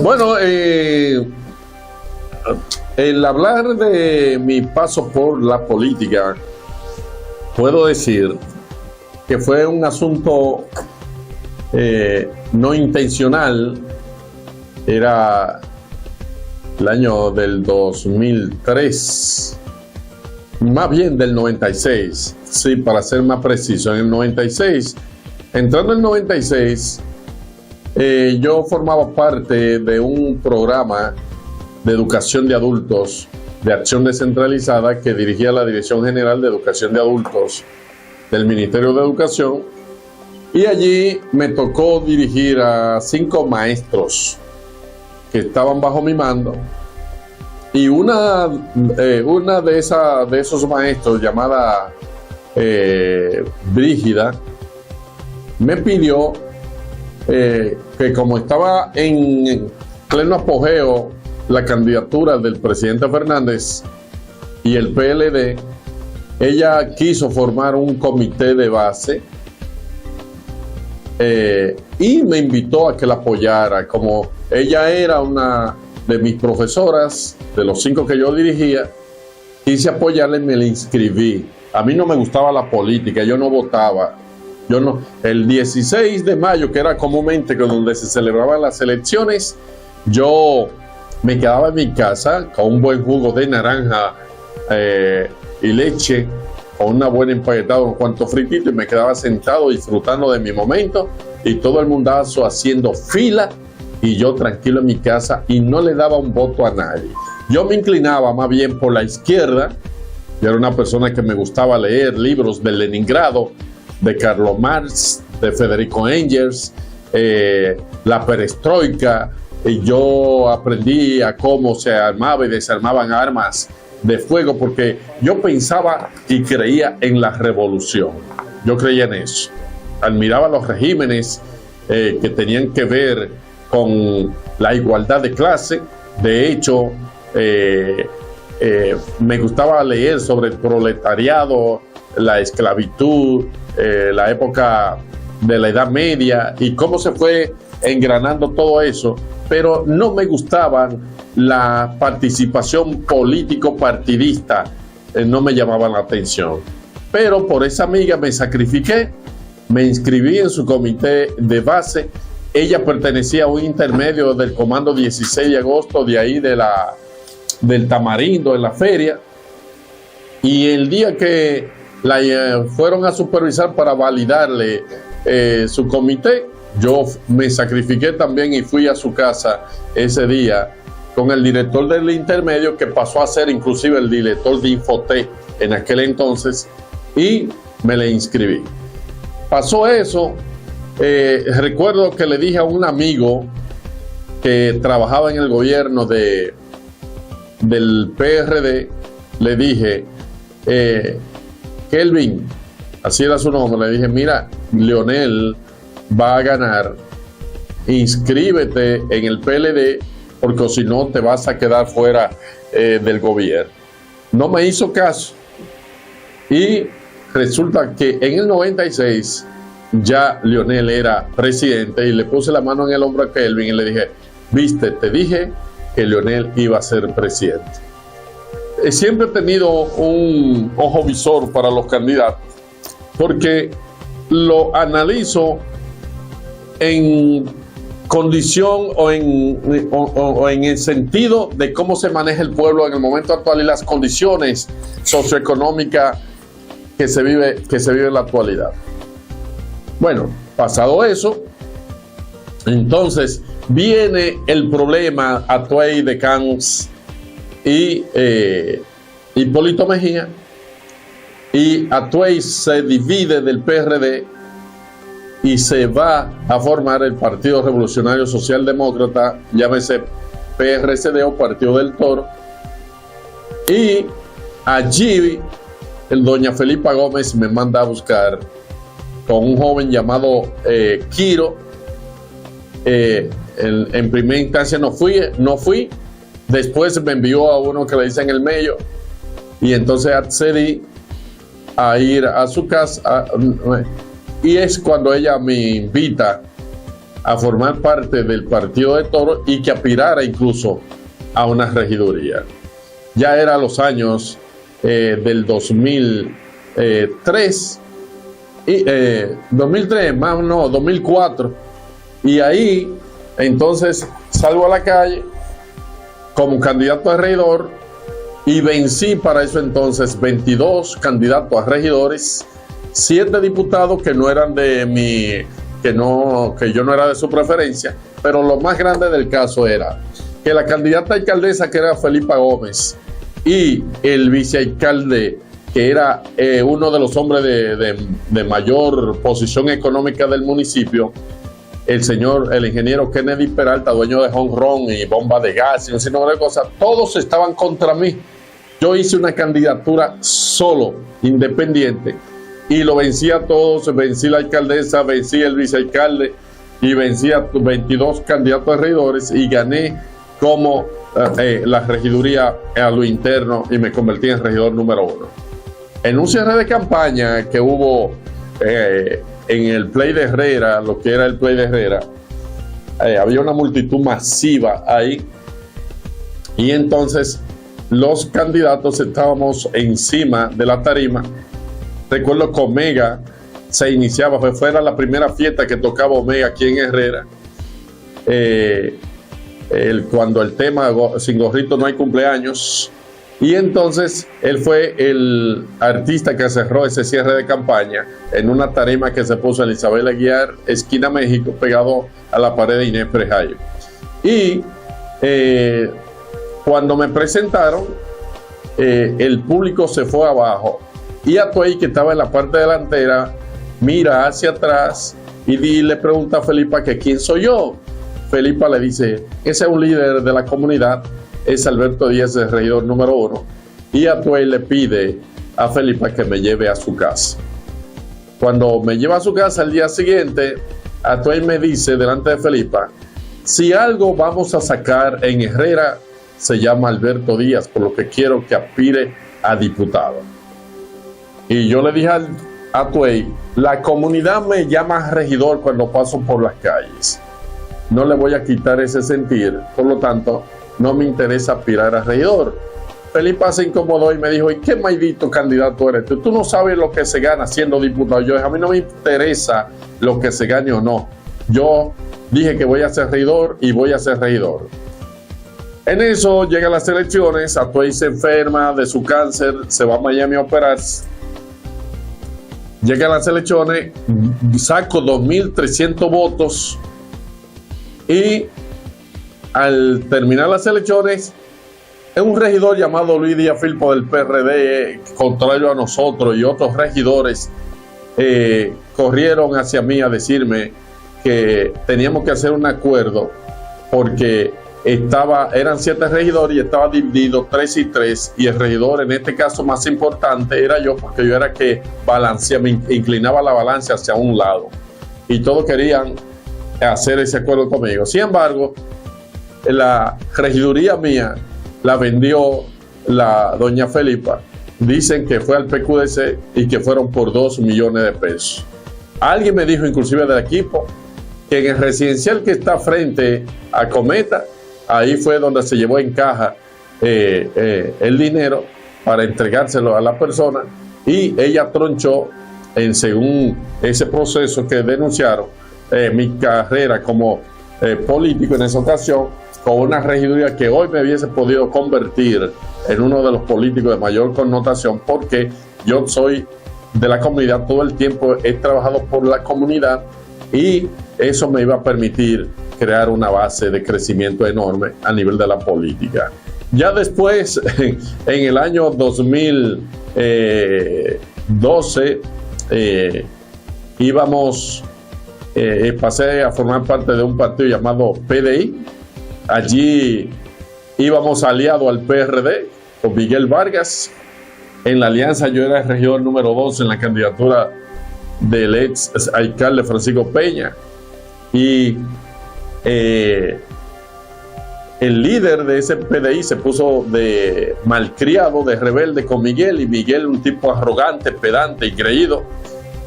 Bueno, el hablar de mi paso por la política, puedo decir que fue un asunto no intencional. Era el año del 2003, más bien del 96, sí, para ser más preciso. En el 96, entrando en el 96, yo formaba parte de un programa de educación de adultos de acción descentralizada que dirigía la Dirección General de Educación de Adultos del Ministerio de Educación, y allí me tocó dirigir a 5 maestros que estaban bajo mi mando, y una de esos maestros, llamada Brígida, me pidió que, como estaba en pleno apogeo la candidatura del presidente Fernández y el PLD, ella quiso formar un comité de base y me invitó a que la apoyara. Como ella era una de mis profesoras, de los 5 que yo dirigía, quise apoyarla y me la inscribí. A mí no me gustaba la política, yo no votaba. El 16 de mayo, que era comúnmente donde se celebraban las elecciones, yo me quedaba en mi casa con un buen jugo de naranja y leche, con una buena empaquetada, un cuanto fritito, y me quedaba sentado disfrutando de mi momento, y todo el mundazo haciendo fila, y yo tranquilo en mi casa, y no le daba un voto a nadie. Yo me inclinaba más bien por la izquierda. Yo era una persona que me gustaba leer libros de Leningrado, de Karl Marx, de Federico Engels, la perestroika. Y yo aprendí a cómo se armaba y desarmaban armas de fuego, porque yo pensaba y creía en la revolución. Yo creía en eso. Admiraba los regímenes que tenían que ver con la igualdad de clase. De hecho, me gustaba leer sobre el proletariado, la esclavitud, la época de la Edad Media y cómo se fue engranando todo eso, pero no me gustaban la participación político-partidista, no me llamaban la atención. Pero por esa amiga me sacrifiqué, me inscribí en su comité de base. Ella pertenecía a un intermedio del Comando 16 de Agosto, de ahí del Tamarindo, en la feria, y el día que la fueron a supervisar para validarle su comité, yo me sacrifiqué también y fui a su casa ese día con el director del intermedio, que pasó a ser inclusive el director de Infotec en aquel entonces, y me le inscribí. Pasó eso. Recuerdo que le dije a un amigo que trabajaba en el gobierno del PRD, le dije, Kelvin, así era su nombre, le dije, mira, Leonel va a ganar, inscríbete en el PLD, porque si no te vas a quedar fuera del gobierno. No me hizo caso, y resulta que en el 96 ya Leonel era presidente, y le puse la mano en el hombro a Kelvin y le dije, viste, te dije que Leonel iba a ser presidente. Siempre he tenido un ojo visor para los candidatos, porque lo analizo en condición o en el sentido de cómo se maneja el pueblo en el momento actual y las condiciones socioeconómicas que se vive en la actualidad. Bueno, pasado eso, entonces viene el problema Atuey de Camps y Hipólito Mejía, y Atuey se divide del PRD y se va a formar el Partido Revolucionario Socialdemócrata, llámese PRCD o Partido del Toro, y allí doña Felipa Gómez me manda a buscar con un joven llamado Quiro. En primera instancia no fui, después me envió a uno que le dicen el Mello, y entonces accedí a ir a su casa, y es cuando ella me invita a formar parte del partido de Toro y que aspirara incluso a una regiduría. Ya era los años del 2003, 2003, más no, 2004, y ahí entonces salgo a la calle como candidato a regidor y vencí para eso entonces 22 candidatos a regidores, 7 diputados que no eran de mi, que yo no era de su preferencia, pero lo más grande del caso era que la candidata alcaldesa, que era Felipa Gómez, y el vicealcalde, que era uno de los hombres de mayor posición económica del municipio, el ingeniero Kennedy Peralta, dueño de Home Run y bomba de gas y un sinnúmero de cosas, todos estaban contra mí. Yo hice una candidatura solo, independiente, y lo vencí a todos. Vencí la alcaldesa, vencí el vicealcalde y vencí a 22 candidatos a regidores y gané como la regiduría a lo interno y me convertí en regidor número 1. En un cierre de campaña que hubo en el Play de Herrera, lo que era el Play de Herrera, había una multitud masiva ahí y entonces los candidatos estábamos encima de la tarima. Recuerdo que Omega se iniciaba, fuera la primera fiesta que tocaba Omega aquí en Herrera, cuando el tema Sin Gorrito No Hay Cumpleaños, y entonces él fue el artista que cerró ese cierre de campaña en una tarima que se puso en Isabel Aguiar, esquina México, pegado a la pared de Inés Prejayo. Y cuando me presentaron, el público se fue abajo y Atuey, que estaba en la parte delantera, mira hacia atrás y le pregunta a Felipa que quién soy yo. Felipa le dice, ese es un líder de la comunidad, es Alberto Díaz, el regidor número 1, y Atuey le pide a Felipa que me lleve a su casa. Cuando me lleva a su casa al día siguiente, Atuey me dice delante de Felipa, si algo vamos a sacar en Herrera, se llama Alberto Díaz, por lo que quiero que aspire a diputado. Y yo le dije a Atuey, la comunidad me llama regidor cuando paso por las calles. No le voy a quitar ese sentir, por lo tanto, no me interesa aspirar a regidor. Felipa se incomodó y me dijo, ¿y qué maldito candidato eres tú? Tú no sabes lo que se gana siendo diputado. Yo dije, a mí no me interesa lo que se gane o no. Yo dije que voy a ser regidor y voy a ser regidor. En eso llegan las elecciones, Atuey se enferma de su cáncer, se va a Miami a operarse. Llegan las elecciones, saco 2.300 votos y al terminar las elecciones, un regidor llamado Luis Díaz Filpo del PRD, contrario a nosotros y otros regidores, corrieron hacia mí a decirme que teníamos que hacer un acuerdo porque eran 7 regidores y estaba dividido 3 y 3, y el regidor en este caso más importante era yo, porque yo era que me inclinaba la balanza hacia un lado y todos querían hacer ese acuerdo conmigo. Sin embargo, la regiduría mía la vendió la doña Felipa. Dicen que fue al PQDC y que fueron por 2 millones de pesos. Alguien me dijo, inclusive del equipo, que en el residencial que está frente a Cometa, ahí fue donde se llevó en caja el dinero para entregárselo a la persona, y ella tronchó, según ese proceso que denunciaron, mi carrera como político en esa ocasión, con una regiduría que hoy me hubiese podido convertir en uno de los políticos de mayor connotación, porque yo soy de la comunidad, todo el tiempo he trabajado por la comunidad y eso me iba a permitir crear una base de crecimiento enorme a nivel de la política. Ya después, en el año 2012, pasé a formar parte de un partido llamado PDI. Allí íbamos aliados al PRD con Miguel Vargas. En la alianza yo era el regidor número 2 en la candidatura del ex alcalde Francisco Peña. Y el líder de ese PDI se puso de malcriado, de rebelde con Miguel, y Miguel, un tipo arrogante, pedante y creído,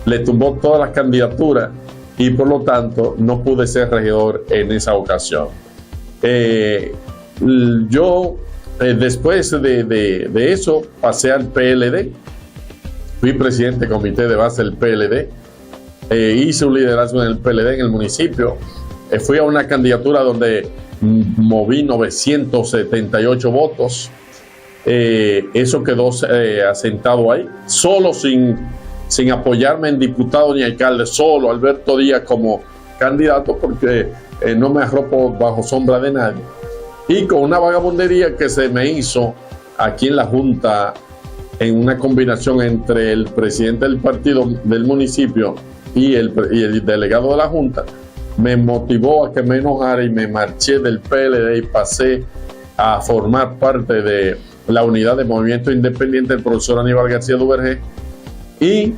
le tumbó todas las candidaturas y por lo tanto no pude ser regidor en esa ocasión. Después de eso pasé al PLD, fui presidente del comité de base del PLD, hice un liderazgo en el PLD en el municipio, fui a una candidatura donde moví 978 votos, eso quedó asentado ahí, solo sin apoyarme en diputado ni alcalde, solo Alberto Díaz como candidato, porque no me arropo bajo sombra de nadie. Y con una vagabundería que se me hizo aquí en la Junta, en una combinación entre el presidente del partido del municipio y el delegado de la Junta, me motivó a que me enojara y me marché del PLD y pasé a formar parte de la unidad de Movimiento Independiente del profesor Aníbal García Duvergé, y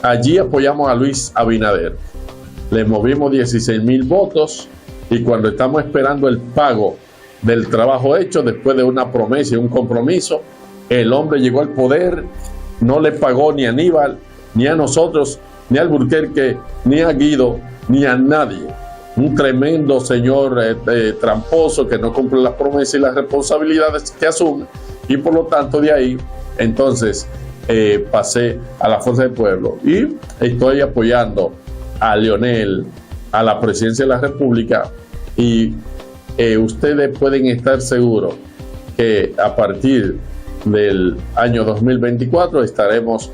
allí apoyamos a Luis Abinader. Le movimos 16,000 votos, y cuando estamos esperando el pago del trabajo hecho, después de una promesa y un compromiso, el hombre llegó al poder, no le pagó ni a Aníbal, ni a nosotros, ni a Alburquerque, ni a Guido, ni a nadie. Un tremendo señor tramposo que no cumple las promesas y las responsabilidades que asume, y por lo tanto de ahí entonces pasé a la Fuerza del Pueblo y estoy apoyando a Leonel a la presidencia de la República, y ustedes pueden estar seguros que a partir del año 2024 estaremos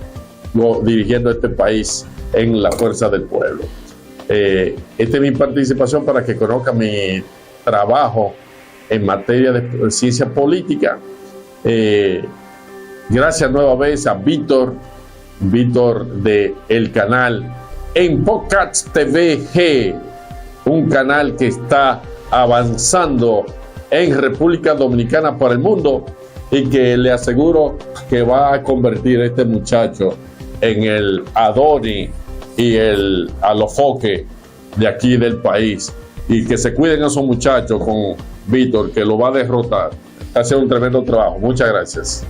dirigiendo este país en la Fuerza del Pueblo. Esta es mi participación para que conozcan mi trabajo en materia de ciencia política. Gracias nueva vez a Víctor de el canal En Podcast TV, un canal que está avanzando en República Dominicana para el mundo, y que le aseguro que va a convertir a este muchacho en el Adonis y el Alofoque de aquí del país, y que se cuiden a esos muchachos con Víctor, que lo va a derrotar. Hace un tremendo trabajo. Muchas gracias.